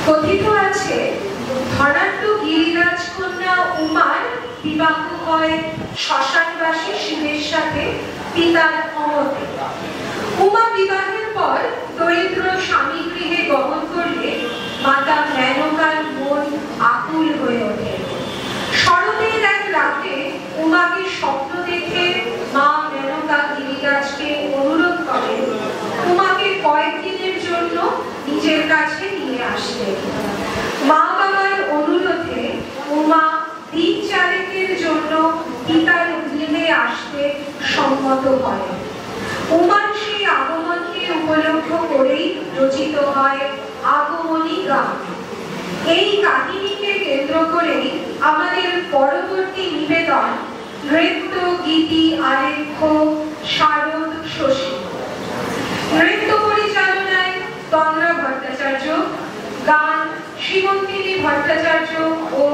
কথিত আছে ধনাঢ্য গিরিরাজ কন্যা উমার বিবাহ হয় শ্মশানবাসী শিবের সাথে পিতার অমতে। উমা বিবাহের পর দরিদ্র স্বামী গৃহে গমন করলে মাতা মেনকার মন আকুল হয়ে ওঠে। শরতের এক রাতে উমাকে স্বপ্ন দেখে মা মেনকা গিরিরাজকে অনুরোধ করেন উমাকে কয়েকদিনের জন্য নিজের কাছে নিয়ে আসতে। মা বাবার অনুরোধে উমা দিন চারেকের জন্য পিতার গৃহে আসতে সম্মত হয়। উমার সেই আগমনকে উপলক্ষ করেই রচিত হয় আগমনী গান। এই কাহিনীকে কেন্দ্র করেই আমাদের পরবর্তী নিবেদন নৃত্য গীতি আলেখ্য শারদ শশী। নৃত্য পরিচালনায় তন্দ্রা ভট্টাচার্য, গান শ্রীমন্তিনী ভট্টাচার্য ও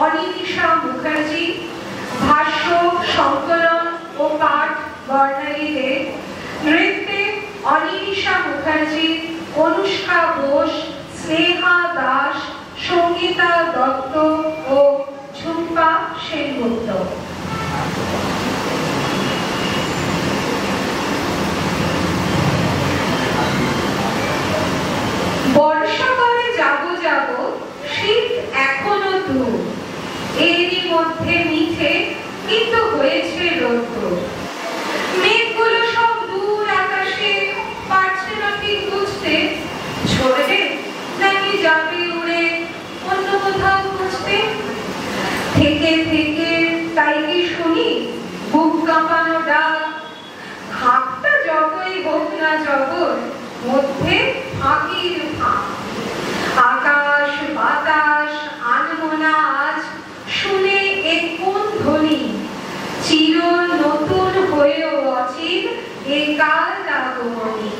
অনিমিষা মুখার্জি, ভাষ্য সংকলন ও পাঠ বর্ণালী দে, নৃত্যে অনিমিষা মুখার্জি, অনুষ্কা ঘোষ, স্নেহা দাস, সঙ্গীতা দত্ত ও ঝুম্পা সেনগুপ্ত। বর্ষাকালে যাবো যাবো, শীত এখনো দূর, এরই মধ্যে মিঠে কিন্তু হয়েছে রৌদ্র। মেঘগুলো সব দূর আকাশে, পারছে না ঠিক বুঝতে ঝরবে নাকি যাবে উড়ে অন্য কোথাও খুঁজতে। থেকে থেকে তাই কি শুনি বুক কাঁপানো ডাক, ঘাটটা যতই হোক না জগৎ মধ্যে ফাঁকির ফাঁক। আকাশ বাতাস আনমনা আজ শুনে এ কোন ধ্বনি, চির নতুন হয়েও অচিন এ কাল আগমনী।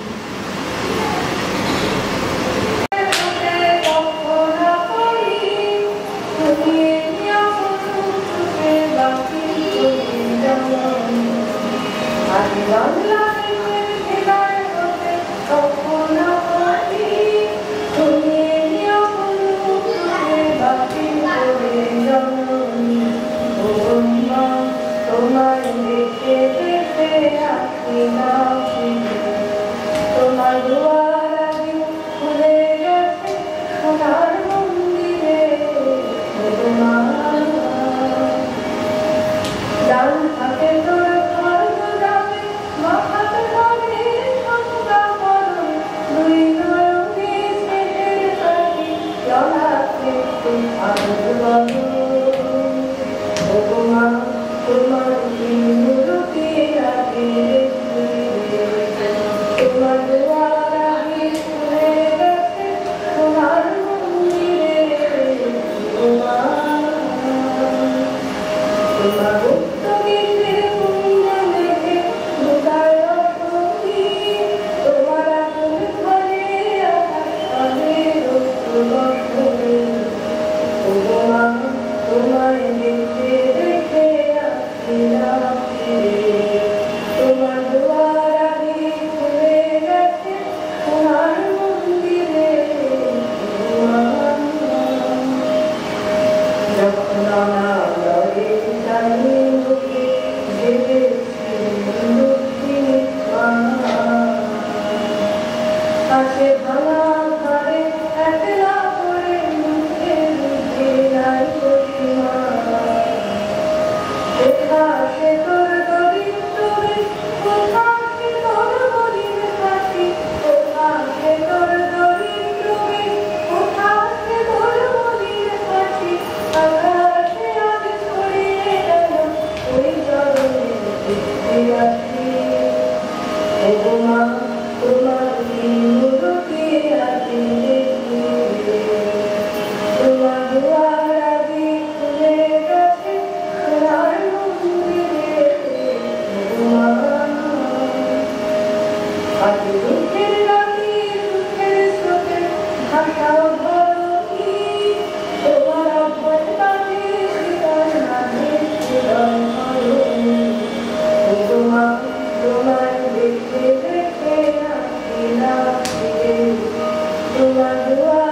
Dua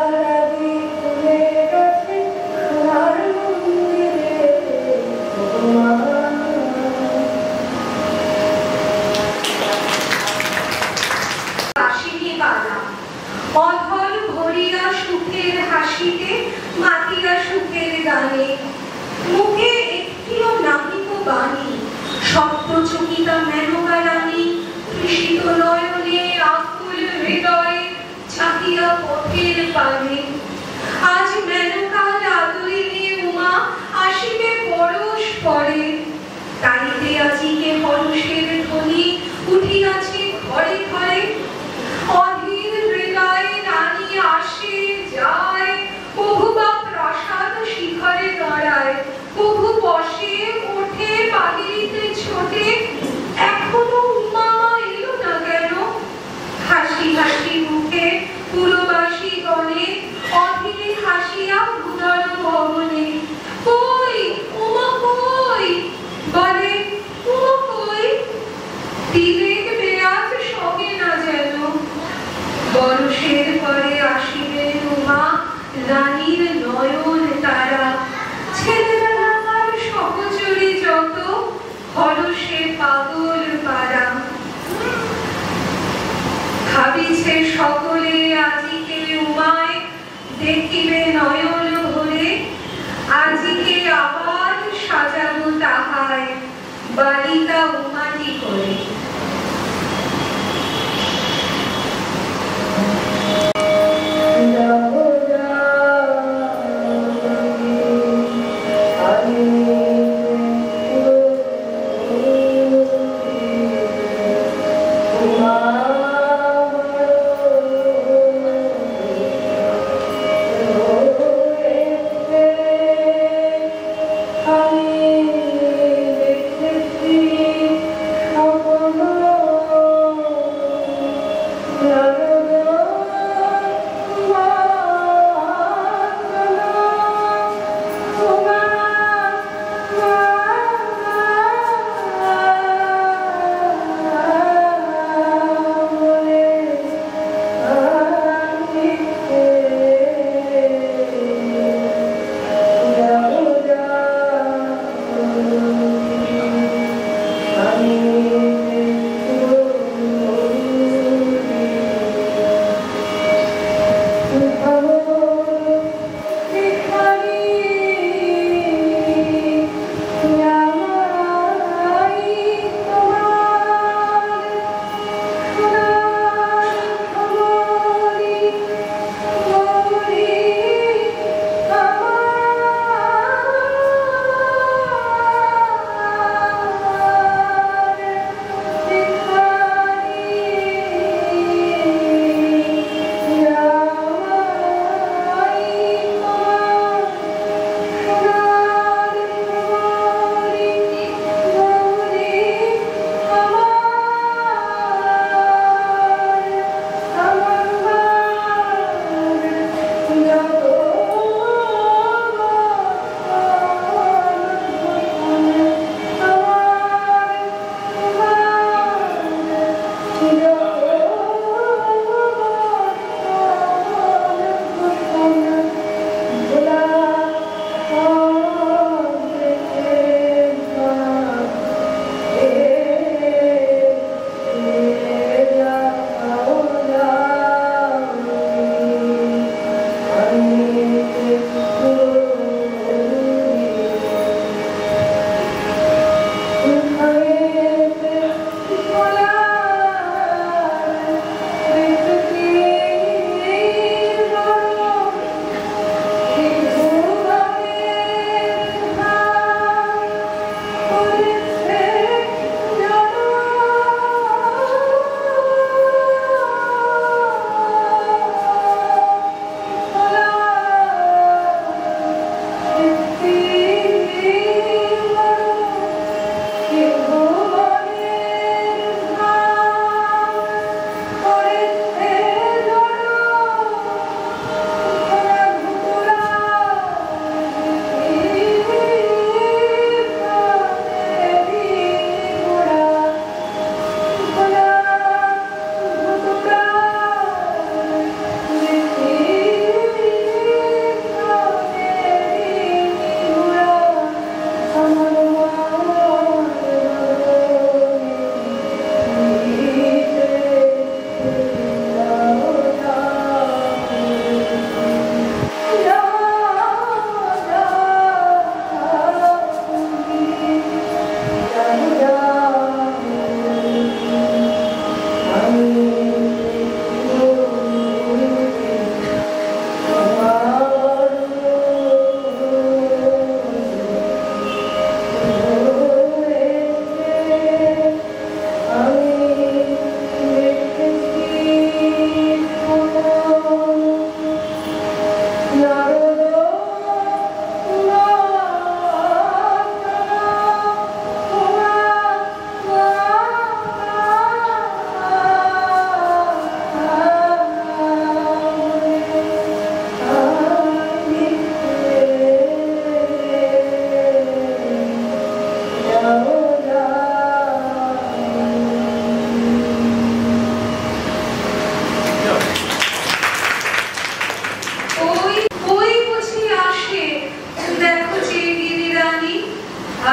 বাণী সপ্তচকিতা মেনকা রানী তৃষিত নয়নে আকুল হৃদয়ে চাহিয়া পথের পানে। আজ মেনকার আদরিণী উমা আসিবে পরশ পরে, তাইতে আজিকে পরশের ধ্বনি উঠিয়াছে ঘরে ঘরে। অধীর হৃদয়ে রানী আসে যায়, বহুবা প্রাসাদ শিখরে দাঁড়ায়, বহু বসে ওঠে পাগিলিতে ছোটে। এখনো উমা এলো না কেন? হাসি হাসি মুখে পুরবাসী গণে অধীরে হাসিয়া ভুদর ভবনে। কই উমা কই? বলে উমা কই? তিলেক বেয়াজ সঙ্গে না যেন। বরষের পরে আসিবেন উমা, রানীর নয়ন তারা। ছেলেবেলাকার সহচরী যত, হরষে পাগল পারা। ভাবিছে সকলে আজিকে উমায় দেখিবে নয়ন ভরে। আজিকে আবার সাজাবো তাহায় বালিকা উমাটি করে। আমি দেখেছি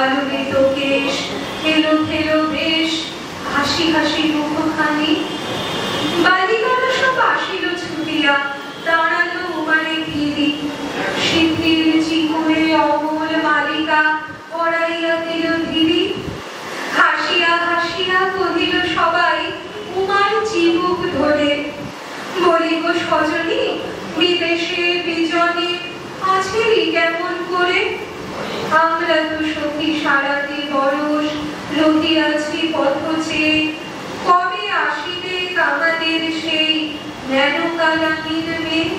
আলোড়িত কেশ, এলো খেলো বেশ, হাসি হাসি মুখখানি। বালিকারা সব আসিল ছুটিয়া, দাঁড়ালো উমারে ঘিরি। সিদ্ধির চিকুরে অমল মালিকা পড়াইয়া দিল ধীরি। হাসিয়া হাসিয়া কহিল সবাই উমার চিবুক ধরে, বলি গো সজনী, বিদেশে বিজনে আছেরি কেমন করে? আমরা তো সখী সারাতে বরস রহিয়াছি পথ চেয়ে, কবে আসিবে আমাদের সেই জ্ঞানকালামীর মেয়ে?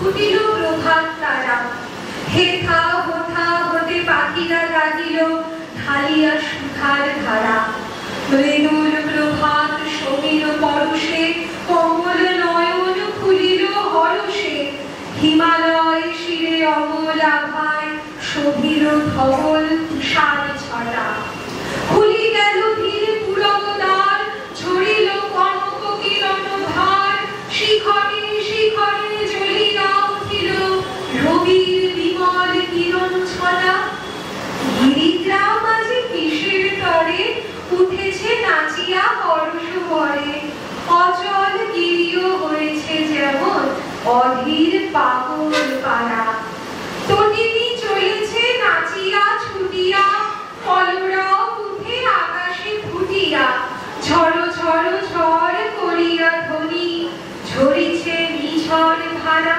ফুটিল প্রভাত তারা, হেথা হোথা হতে পাখিরা জাগিল, ঢালিয়া সুধার ধারা মৃদুল প্রভাত সমীর পরশে কমল নয়ন খুলিল হরষে হিমালয় শিরে অমল আভায় শোভিল ধবল তুষার ছটা খুলি গেল ধীরে পুরব দ্বার ঝরিল কনক কিরণ ভার শিখরে শিখরে জ্বলিয়া উঠিল রবির বিমল কিরণ ছটা গিরিগ্রাম আজি কিসের তরে উঠেছে নাচিয়া পরশ ভরে অচল গিরিও হয়েছে যেমন অধীর পাগল পাড়া তটিনী চলেছে নাচিয়া ছুটিয়া কলরব উঠে আকাশে ফুটিয়া ঝড় ঝড় ঝড় করিয়া ধ্বনি ঝরিছে নিঝড় ধারা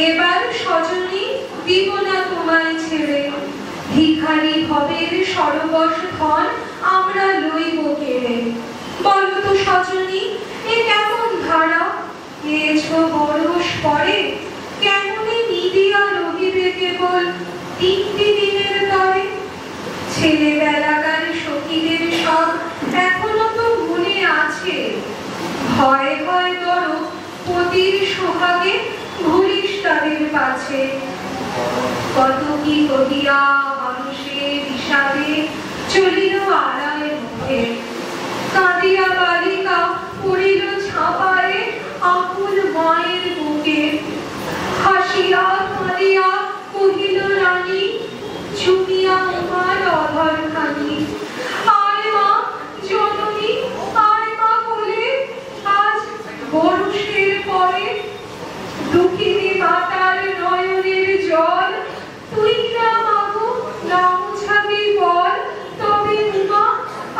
এবার সজনী দিব না তোমায় ছেড়ে, ভিখারি ভবের সরবশ ধন আমরা লইব কেড়ে। বলো তো সজনী এ কেমন ধারা, এছ বরস পরে কেমনে নিদিয়া রহিবে কেবল তিনটি দিন ছেলেবেলাকার সখীদের সব এখনো তো মনে আছে। ভয় ভয় তর পতির সোহাগে ভুলিস তাদের পাছে। কত কি কহিয়া মানুষের বিষাদে চলিল আড়ায় মুখে। কাঁদিয়া বালিকা পড়িল ছাপায়ে আকুল মায়ের বুকে। হাসিয়া কাঁদিয়া কহিল রানী চুমিয়া আমার অধর খানি। আয় মা জননী, আয় মা কোলে, আজ বরষের পরে দুঃখিনী মাতার নয়নের জল তুই না মাগো না মুছাবি বল। তবে উমা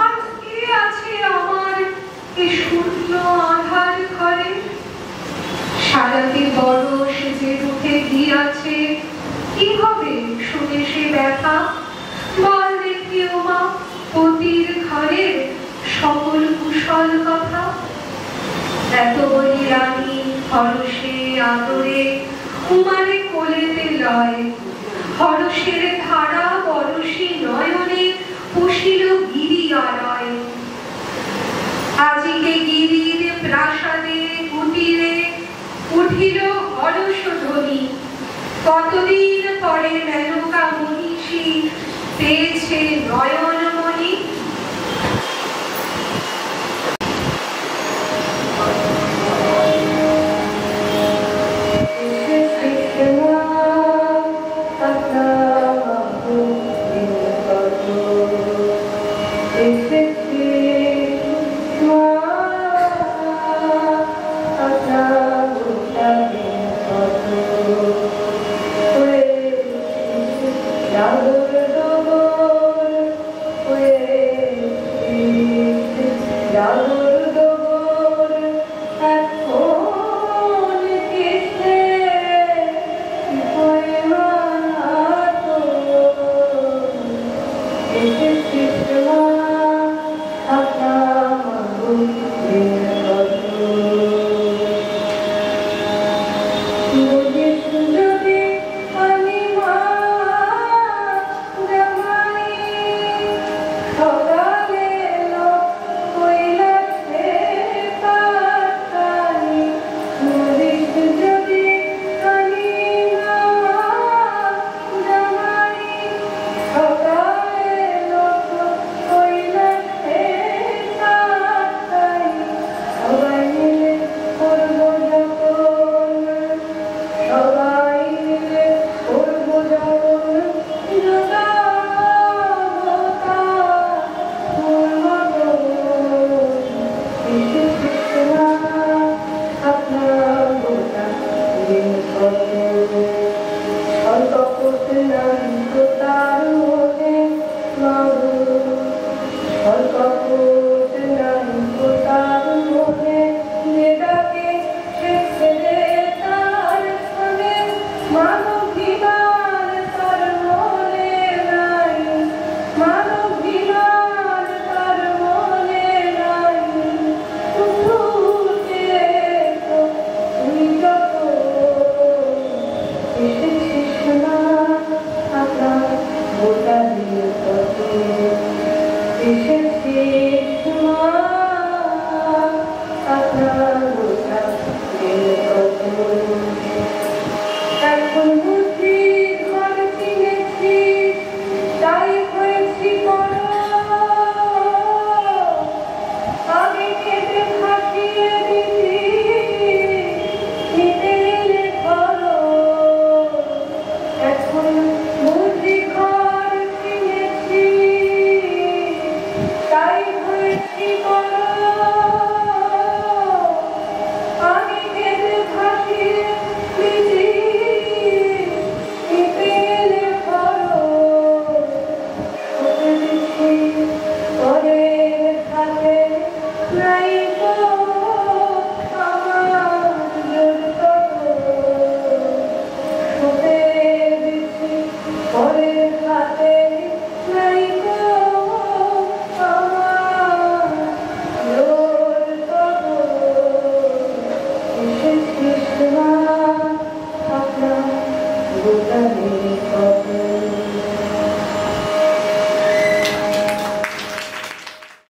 আর কে আছে আমার এ শূন্য আধার ঘরে। সারাতে বড় সেজে উঠে গিয়াছে, কি হবে শুনে সে ব্যথা। বল দেখি উমা পতির ঘরের সকল কুশল কথা। এত বলি রানী হরষে আদরে উমারে কোলেতে লয়। হরষের ধারা পরশী নয়নে পুষিল গিরি আলয়। আজিকে গিরির প্রাসাদে কুটিরে উঠিল হরষ ধ্বনি। কতদিন পরে মেনকা মহিষী পেয়েছে নয়নমণি।